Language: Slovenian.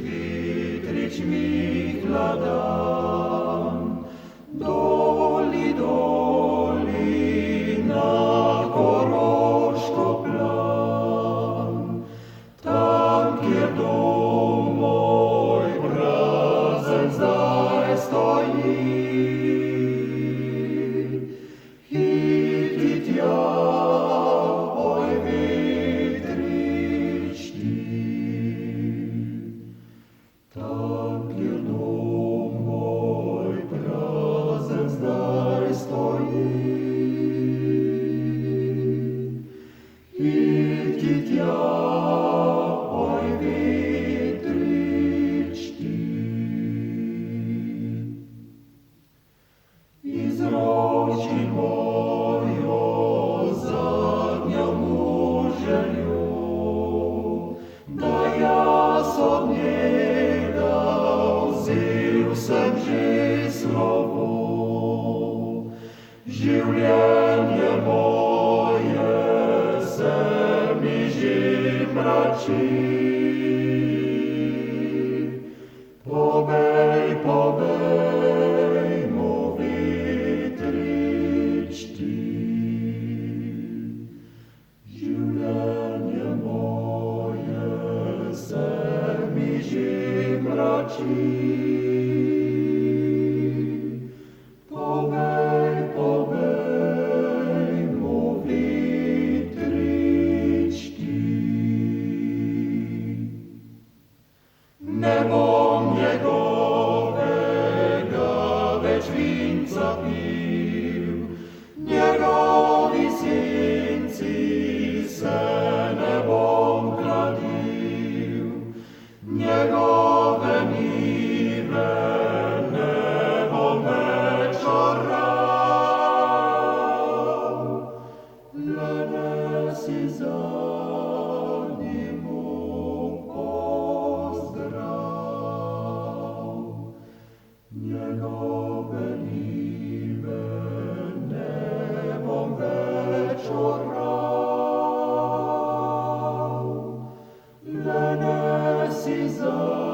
Vitrich mi hladam, doli, doli na Koroško plan. Tam, kjer dom moj prazen zdaj stoji, hiti tja, oj Vitrich ti. Tam, kjer dom moj prazen zdaj stoji, hiti tja, oj Vitrich ti. Izroči mojo zadnjo muželjo, da jaz od njega vzel sem že slovo. Življenje moje se mi že mrači. Povej, povej mu, Vitrich ti. Življenje moje se mi že mrači. Povej, povej mu, Vitrich ti. Ne bom njegovega več vinca pil, njegovi senci se ne bom hladil, njegove njive ne bom več oral. Le nesi zadnji mu pozdrav, njegove njive ne bom več oral. Le nesi zadnji